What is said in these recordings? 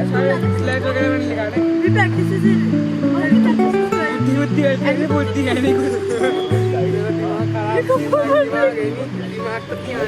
Slash वगैरह मैंने निकाले भी प्रैक्टिस से बुद्धि ऐसे बोलती है नहीं कुछ दिमाग तो क्या है।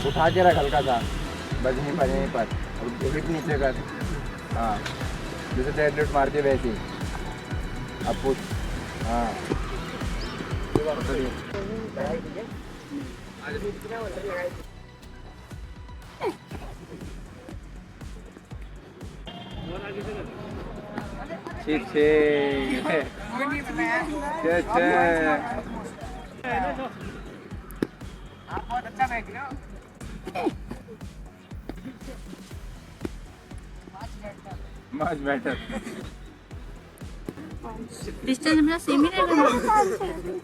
उठा के रख हल्का सा, बस यहीं पर और हिप नीचे कर। हाँ, जैसे डेडलिफ्ट मारते वैसे ही अब पुश। हाँ आप बहुत अच्छा बैठ रहे हो। Much better. डिस्टेंस मेरा सेम ही रहेगा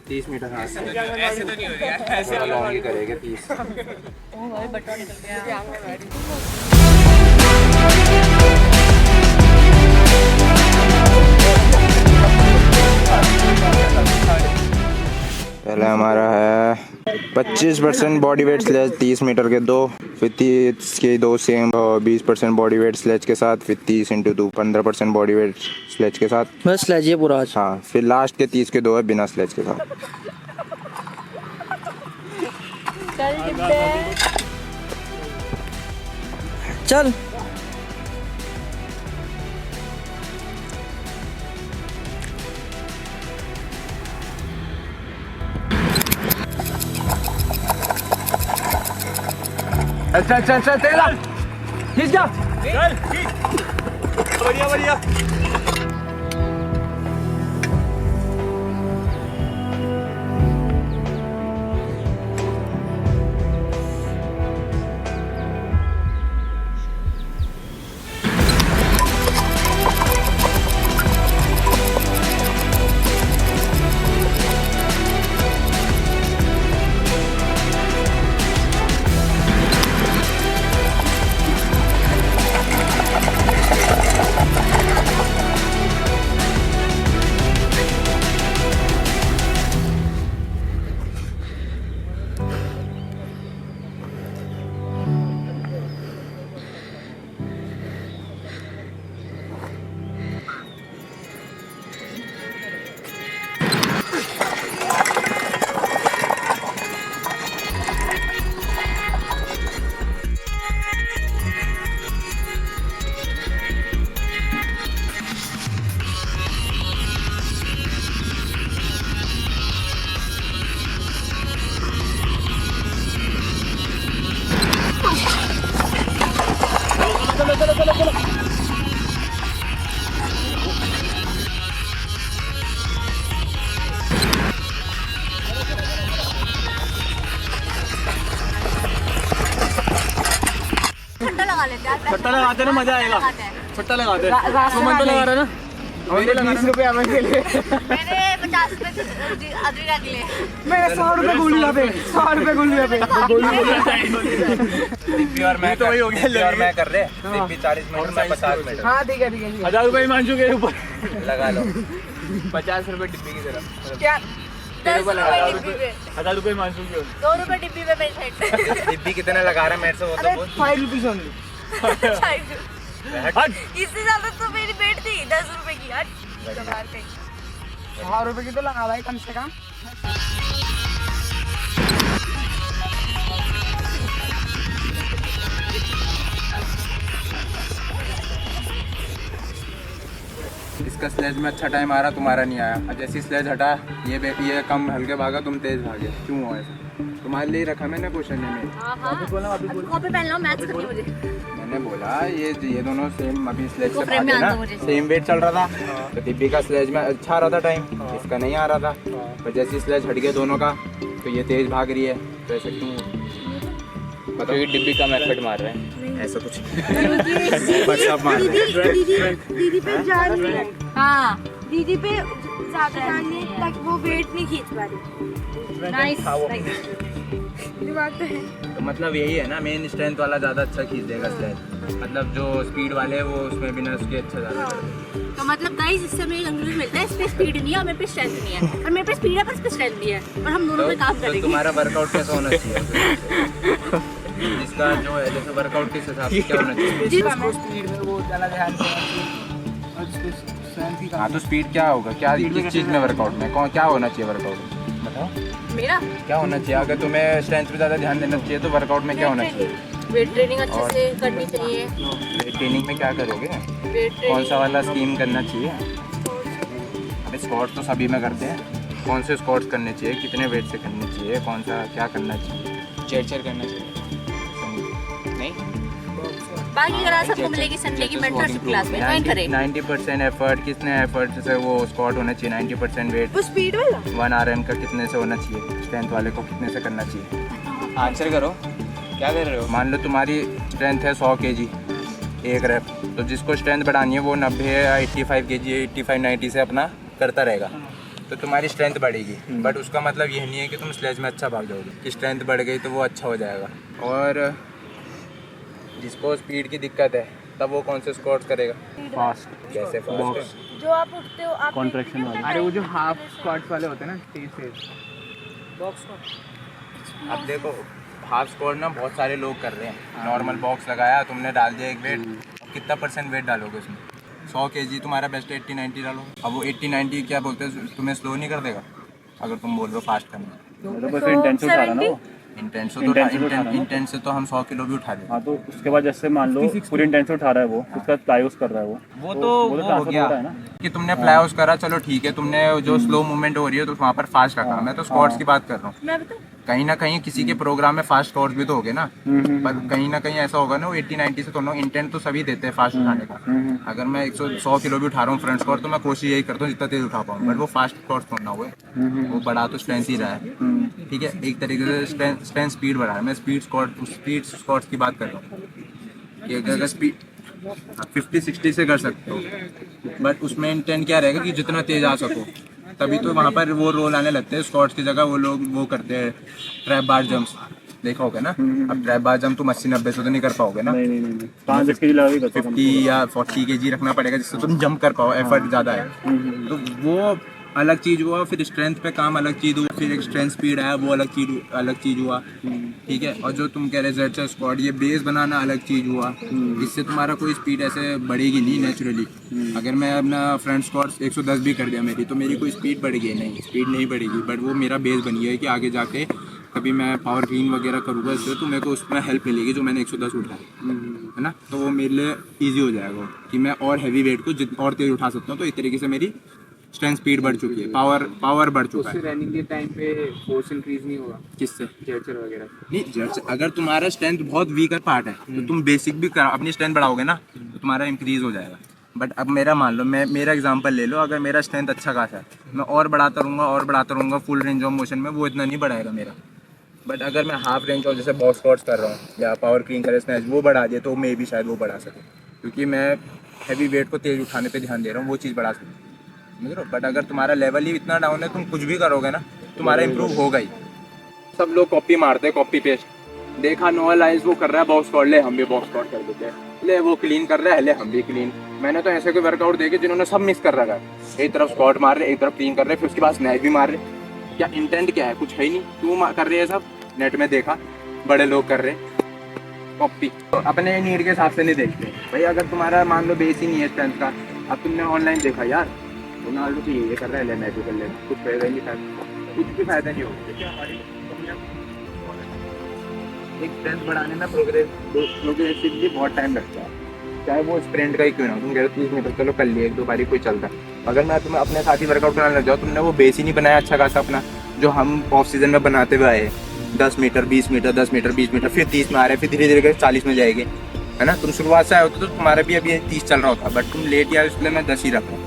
30 मीटर। हाँ ऐसे तो नहीं हो गया, ऐसे लॉन्ग ही करेंगे 30। ओ भाई बटन निकल गया। पहले हमारा है 25% बॉडी वेट स्लेज 30 मीटर के 2, फिर 30 के 2 सेम 20% बॉडी वेट स्लेज के साथ, फिर 30 × 2 15% बॉडी वेट स्लेज के साथ। बस स्लेज है पूरा आज। हाँ, फिर लास्ट के 30 के 2 है बिना स्लेज के साथ। चल अच्छा तेरा खींच जा। बढ़िया। छट्टा लगाते ना मजा आएगा। छट्टा लगाते रास्ते सुमन तो लगा रहा ना। मेरे 20 रुपए हमें के लिए, मैंने 50 रुपए अदरी रख लिए। मेरे 100 रुपए गुलिया पे, 100 रुपए गुलिया पे। दिप्पी और मैं तो वही हो गया, और मैं कर रहे। दिप्पी 40 मिनट में 50 मिनट। हाँ ठीक है 1000 रुपए हिमांशु के ऊपर लगा लो। 50 रुपए डिब्बी की तरफ। क्या 10 रुपए डिब्बी पे, 1000 रुपए हिमांशु के 2 रुपए डिब्बी पे मेरी साइड। दिप्पी कितने लगा रहा है मेरे से वो तो बोल। 5 रुपीस ओनली। हट। इससे ज्यादा तो मेरी बेट थी 10 रुपए की। हट कबार पे 100 रुपए की तो लगा भाई कम से कम। इसका स्लेज में अच्छा टाइम आ रहा, तुम्हारा नहीं आया। अब जैसी स्लेज हटा, ये कम हल्के भागा, तुम तेज भागे, क्यों हो ऐसा? तुम्हारे लिए रखा मैंने क्वेश्चन में। हाँ कॉपी पहन लो, मैच करनी मुझे। मैंने बोला ये दोनों सेम अभी स्लेज से तो फ्रेम में भागे आना ना, मुझे। सेम वेट चल रहा था, तो दिब्बी का स्लेज में अच्छा आ रहा था टाइम, इसका नहीं आ रहा था। पर जैसी स्लेज हट गया दोनों का, तो ये तेज भाग रही है, तो ऐसा क्यों? क्योंकि डिब्बी कम एफर्ट मार रहे हैं। ऐसा कुछ दीदी पे जान नहीं है। हाँ दीदी पे ज्यादा जान नहीं है, लाइक वो वेट नहीं खींच पा रही। नाइस दिमाग तो है। तो मतलब यही है ना, मेन स्ट्रेंथ वाला ज़्यादा अच्छा खींच देगा स्लेज। मतलब जो स्पीड वाले हैं वो उसमें बिना उसके अच्छा ज़्यादा तो मतलब गाइस इससे हमें कंक्लूजन मिलता है, इस पे स्पीड नहीं है और मेरे पे स्ट्रेंथ नहीं है, और मेरे पे स्पीड है पर इस पे स्ट्रेंथ नहीं है, और हम दोनों पे काम तो करेंगे। तुम्हारा वर्कआउट कैसा होना चाहिए? जिसका जो है जैसे वर्कआउट किस हिसाब से क्या होना चाहिए? उसको स्पीड में वो ज़्यादा ध्यान देना चाहिए और जिसको स्ट्रेंथ की हाँ तो स्पीड क्या होगा, क्या किस चीज़ में वर्कआउट में कौन क्या होना चाहिए वर्कआउट में? बताओ मेरा क्या होना चाहिए? अगर तुम्हें स्ट्रेंथ पे ज़्यादा ध्यान देना चाहिए तो वर्कआउट में क्या होना चाहिए? वेट ट्रेनिंग अच्छे से करनी चाहिए। ट्रेनिंग में क्या करोगे? वेट कौन सा वाला स्कीम करना चाहिए? अभी स्क्वाट तो सभी में करते हैं, कौन से स्क्वाट्स करने चाहिए, कितने वेट से करने चाहिए, कौन सा क्या करना चाहिए? चेयर करना चाहिए नहीं? बाकी अगर सबको मिलेगी संडे की मेंटरशिप क्लास में ज्वाइन करें। 90% एफर्ट, कितने एफर्ट से वो स्क्वाट होना चाहिए? 90% वेट। वो स्पीड वाला 1 RM का कितने से होना चाहिए? स्ट्रेंथ वाले को कितने से करना चाहिए? आंसर करो, क्या कर रहे हो? मान लो तुम्हारी स्ट्रेंथ है 100 kg एक रैप, तो जिसको स्ट्रेंथ बढ़ानी है वो 90 या 85 kg 85-90 से अपना करता रहेगा, तो तुम्हारी स्ट्रेंथ बढ़ेगी। बट उसका मतलब ये नहीं है कि तुम स्लेज में अच्छा भाग जाओगे, कि स्ट्रेंथ बढ़ गई तो वो अच्छा हो जाएगा। और जिसको स्पीड की दिक्कत है तब वो कौन से स्क्वाट्स करेगा? फास्ट। कैसे फास्ट? जो आप उठते हो आप कॉन्ट्रैक्शन वाले। अरे वो जो हाफ स्क्वाट्स वाले होते हैं ना, तेज बॉक्स को अब देखो हाफ स्क्वाट ना बहुत सारे लोग कर रहे हैं। नॉर्मल बॉक्स लगाया, तुमने डाल दिया एक वेट, कितना % वेट डालोगे उसमें? 100 kg तुम्हारा बेस्ट 80-90 डालो। अब वो 80-90 क्या बोलते हैं, तुम्हें स्लो नहीं कर देगा अगर तुम बोल रहे हो फास्ट करना। इंटेंस से तो हम 100 किलो भी उठा दें। हाँ तो उसके बाद जैसे मान लो पूरी इंटेंस उठा रहा है वो, उसका प्लाईओस कर रहा है वो तो हो गया है ना कि तुमने प्लाईओस करा, चलो ठीक है, तुमने जो स्लो मूवमेंट हो रही है तो वहाँ पर फास्ट रखा। मैं तो स्क्वाट्स की बात कर रहा हूँ। मैं बताऊं कहीं ना कहीं किसी के प्रोग्राम में फास्ट स्क्वाट्स भी तो होगे ना, पर कहीं ना कहीं ऐसा होगा ना वो 80-90 से दोनों इंटेंट तो सभी देते हैं फास्ट उठाने का। अगर मैं 100 किलो भी उठा रहा हूँ फ्रंट स्क्वाट तो मैं कोशिश यही करता हूँ जितना तेज उठा पाऊँ, बट वो फास्ट स्क्वाट्स थोड़ा हुए, वो बढ़ा तो स्ट्रेंथ ही रहा है। ठीक है, एक तरीके से स्ट्रेंथ स्पीड बढ़ा है। मैं स्पीड स्क्वाट्स की बात कर रहा हूँ कि अगर स्पीड 50-60 से कर सकते हो, बट उसमें इंटेंट क्या रहेगा कि जितना तेज आ सको, तभी तो वहाँ पर वो रोल आने लगते हैं। स्क्वाट्स की जगह वो लोग वो करते हैं ट्रैप बार जंप्स, देखा होगा ना। अब ट्रैप बार जंप तुम 80-90 से तो नहीं कर पाओगे ना, नहीं 5 kg लगा भी 50 या 40 kg रखना पड़ेगा जिससे तुम जंप कर पाओ, एफर्ट ज़्यादा है। तो वो अलग चीज़ हुआ, फिर स्ट्रेंथ पे काम अलग चीज़ हुआ, फिर एक स्ट्रेंथ स्पीड आया वो अलग चीज़ हुआ। ठीक है, और जो तुम कह रहे जेड स्क्वाड ये बेस बनाना अलग चीज़ हुआ, इससे तुम्हारा कोई स्पीड ऐसे बढ़ेगी नहीं नेचुरली। अगर मैं अपना फ्रंट स्क्वाड 110 भी कर दिया मेरी, तो मेरी कोई स्पीड बढ़ेगी नहीं, स्पीड नहीं बढ़ेगी, बट वो मेरा बेस बन गया है कि आगे जाके कभी मैं पावर क्लीन वगैरह करूँगा इससे तो मेरे को उसमें हेल्प मिलेगी जो मैंने 110 उठाया है ना, तो वो मेरे लिए ईजी हो जाएगा कि मैं और हैवी वेट को और तेज उठा सकता हूँ। तो एक तरीके से मेरी स्ट्रेंथ स्पीड बढ़ चुकी है, पावर बढ़ चुका है। रनिंग के टाइम पे फोर्स इंक्रीज नहीं होगा किससे? जेचर वगैरह नहीं जर्च, अगर तुम्हारा स्ट्रेंथ बहुत वीकर पार्ट है तो तुम बेसिक भी अपनी स्ट्रेंथ बढ़ाओगे ना तो तुम्हारा इंक्रीज हो जाएगा। बट अब मेरा मान लो, मैं मेरा एग्जांपल ले लो, अगर मेरा स्ट्रेंथ अच्छा खासा है मैं और बढ़ाता रहूँगा फुल रेंज ऑफ मोशन में, वो इतना नहीं बढ़ाएगा मेरा। बट अगर मैं हाफ रेंज ऑफ जैसे बॉक्स स्क्वाट्स कर रहा हूँ या पावर क्लीन करे स्नैच वो बढ़ा दिए तो मे भी शायद वो बढ़ा सके, क्योंकि मैं हैवी वेट को तेज उठाने पे ध्यान दे रहा हूँ, वो चीज़ बढ़ा सकती समझ रहे हो। बट अगर तुम्हारा लेवल ही इतना डाउन है, तुम कुछ भी करोगे ना तुम्हारा इंप्रूव होगा ही। सब लोग कॉपी मारते हैं, कॉपी पेस्ट, देखा नोअल आइज वो कर रहा है बॉक्स स्क्वाट, ले हम भी बॉक्स स्क्वाट कर देते हैं, ले वो क्लीन कर रहा है, ले हम भी क्लीन। मैंने तो ऐसे कोई वर्कआउट देखे जिन्होंने सब मिक्स कर रखा है, एक तरफ स्क्वाट मार रहे, एक तरफ क्लीन कर रहे, फिर उसके बाद स्नैच भी मार रहे। क्या इंटेंट क्या है? कुछ है ही नहीं, क्यों कर रहे हैं सब? नेट में देखा बड़े लोग कर रहे, कॉपी तो अपने नीड के हिसाब से नहीं देखते भाई। अगर तुम्हारा मान लो बेस ही नहीं है स्ट्रेंथ का, अब तुमने ऑनलाइन देखा यार रोनाल्डो तो ये कर रहा है, ले मैं भी कर ले, कुछ फायदा नहीं था, कुछ भी फायदा नहीं होगा। एक स्ट्रेंथ बढ़ाने में प्रोग्रेसिवली बहुत टाइम लगता है, चाहे वो स्प्रिंट का ही क्यों ना। तुम कह रहे हो 30 मीटर, चलो कर लिए, एक दो बारी कोई चलता है, अगर मैं तुम्हें अपने साथ ही वर्कआउट कराने लग जाऊँ, तुमने वो बेस ही नहीं बनाया अच्छा खासा अपना, जो हम ऑफ सीजन में बनाते हुए आए, 10 मीटर 20 मीटर 10 मीटर 20 मीटर, फिर 30 में आ रहे, फिर धीरे धीरे 40 में जाएंगे, है ना। तुम शुरुआत से आए होते तो तुम्हारा भी अभी 30 चल रहा होता, बट तुम लेट यार, इसलिए मैं 10 ही रखूँ।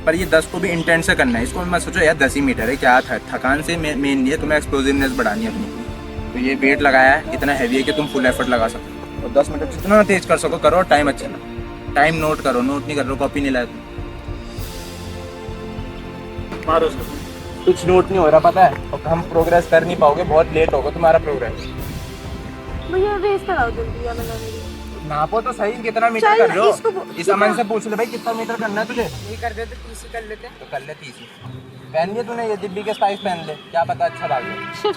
पर ये 10 को भी इंटेंट से करना है, इसको मैं सोचो यार 10 ही मीटर है, क्या था थकान से मेन नहीं है, तुम्हें एक्सप्लोजिवनेस बढ़ानी है अपनी। तो ये वेट लगाया है, इतना हैवी है कि तुम फुल एफर्ट लगा सको, और 10 मीटर जितना तेज कर सको करो, और टाइम अच्छा ना, टाइम नोट करो, नोट नहीं कर लो, कॉपी नहीं लाया तुम, मारो उसको। कुछ नोट नहीं हो रहा पता है, और हम प्रोग्रेस कर नहीं पाओगे, बहुत लेट होगा तुम्हारा प्रोग्रेस। भैया रेस कराओ जल्दी, या मैंने मेरी नापो तो सही, कितना मीटर चल, कर रहे हो, इसको- इस अमन से पूछ ले भाई कितना मीटर करना है तुझे, नहीं कर देते 30 कर लेते। तो कर ले 30 पहन लिया तूने, ये दिब्बी के स्पाइस पहन ले, क्या पता अच्छा भाग जाए।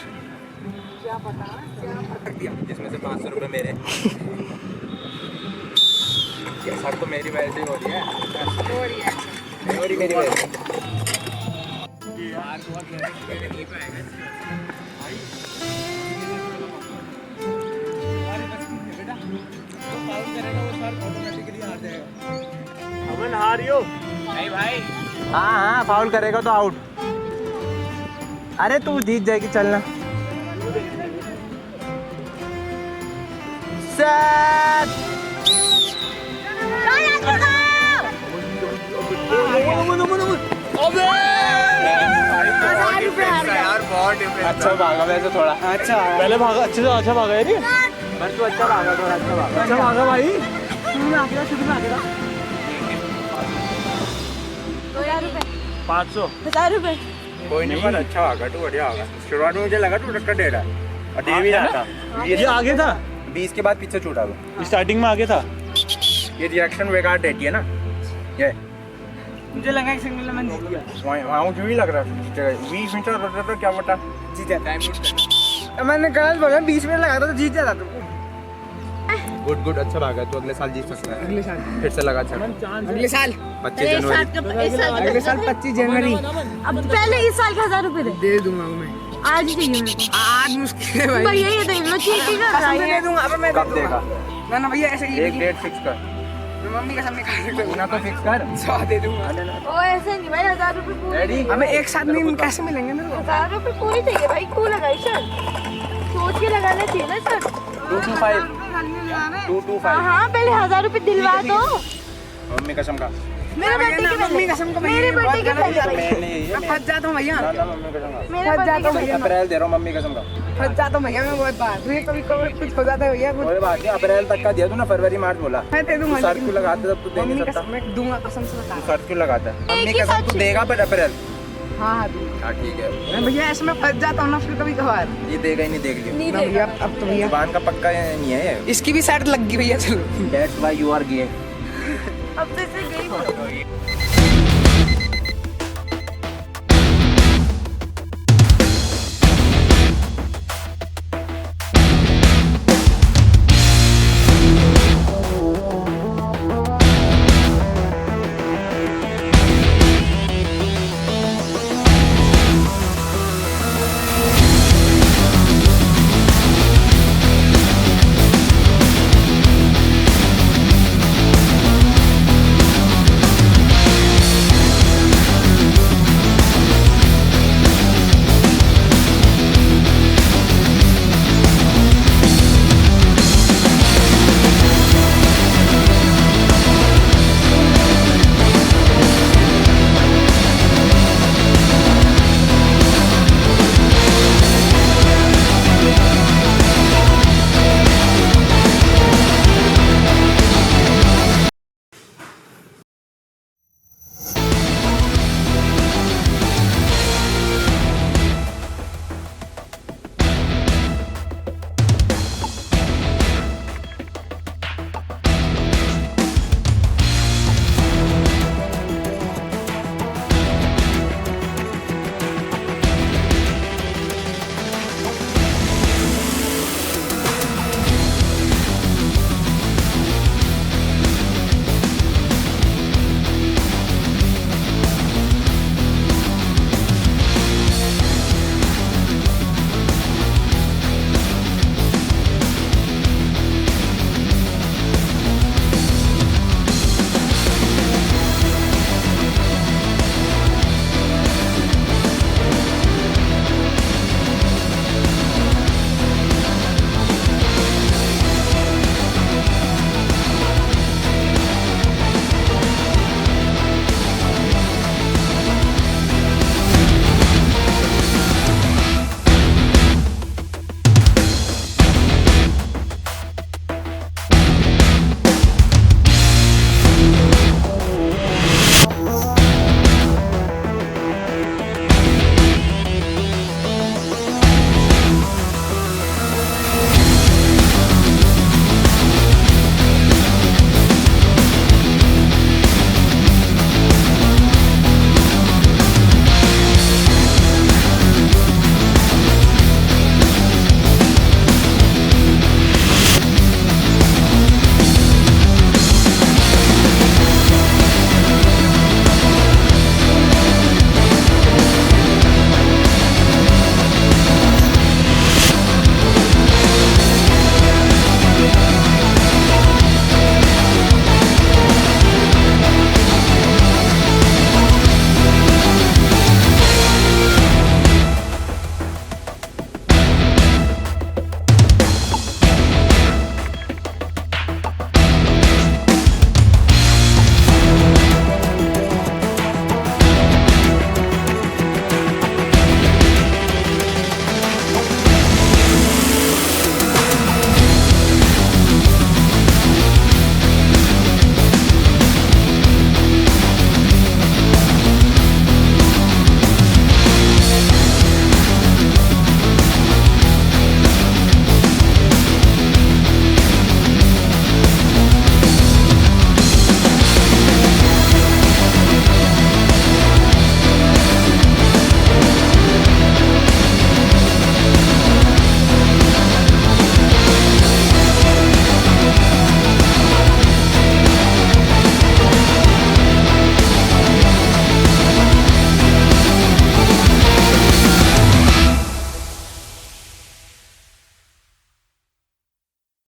क्या पता जिसमें से 500 रुपये मेरे, सब तो मेरी वजह से हो रही है, नहीं हो रही मेरी वजह से। अमन हार हो। नहीं भाई, हाँ फाउल करेगा तो आउट। अरे तू जीत जाएगी, चलना। सेट। यार बहुत अच्छा भागा वैसे थोड़ा, अच्छा पहले भागा अच्छे से, अच्छा भागा यार, पर तू अच्छा भागा, थोड़ा अच्छा भागा। अच्छा भागा भाई। शुरू में आगे 500 1000 रुपए। कोई नहीं, पर अच्छा भागा तू, बढ़िया होगा। शुरुआत में मुझे लगा तू टक्कर दे रहा है, और दे भी रहा था। ये आगे था, 20 के बाद पीछे छूटा वो, स्टार्टिंग में आगे था। ये रिएक्शन बेकार देती है ना, ये मुझे लगा एक सिंगल में जीत गया। वहाँ मुझे भी लग रहा है 20 मीटर होता तो क्या बता जीत जाता। मैंने गलत बोला, 20 मिनट लगा था तो जीत जाता तू। गुड गुड, अच्छा भागा तू, अगले साल जीत सकता है, अगले साल फिर से लगा अच्छा, अगले साल 25 जनवरी। अगले साल 25 जनवरी अब पहले इस साल के 1000 रुपए दे, दे दूंगा मैं। आज ही चाहिए मेरे को। आज मुश्किल है भाई। भैया ये तो मैं चीटिंग कर रहा कसम से दे है। दूंगा, अब मैं कब देगा? ना ना भैया ऐसे ही एक डेट फिक्स कर, मैं मम्मी कसम नहीं खा सकता। ना तो फिक्स कर। 100 दे दूंगा। ओ ऐसे नहीं भाई, 1000 रुपए पूरे रेडी? हमें एक साथ नहीं कैसे मिलेंगे मेरे को? 1000 रुपए पूरे चाहिए भाई, क्यों लगाई सर, सोच के लगाना चाहिए ना सर। 225 225। हाँ पहले 1000 रुपए दिलवा दो, मम्मी कसम का, मेरे बर्थडे के मम्मी पहले, कसम का मेरे बर्थडे के पहले भाई, मैंने ये मैं फंस जाता हूँ भैया, ना मम्मी कसम का, मेरे फंस बर्थडे जाता के हूँ पहले। भैया, अप्रैल दे रहा हूँ मम्मी कसम का। फंस जाता हूँ भैया मैं बहुत बार। तुझे कभी कभी कुछ हो जाता है भैया, कुछ कोई बात नहीं, अप्रैल तक का दिया तू ना, फरवरी मार्च बोला। मैं दे दूंगा। शर्त क्यों लगाते तब तू दे मम्मी नहीं कसम सकता, मैं दूंगा, कसम से बता। तू शर्त क्यों लगाता है? मम्मी ही कसम साथ तू देगा पर अप्रैल। हाँ हाँ दूंगा। हाँ ठीक है, मैं भैया ऐसे में फंस जाता हूँ ना फिर कभी कभार। ये देगा ही नहीं, देख लियो। नहीं ना भैया देगा। अब तो भैया जुबान का पक्का नहीं है ये। इसकी भी शर्त लग गई भैया, चलो। That's why you are gay। अब तो इसे गई बोलो।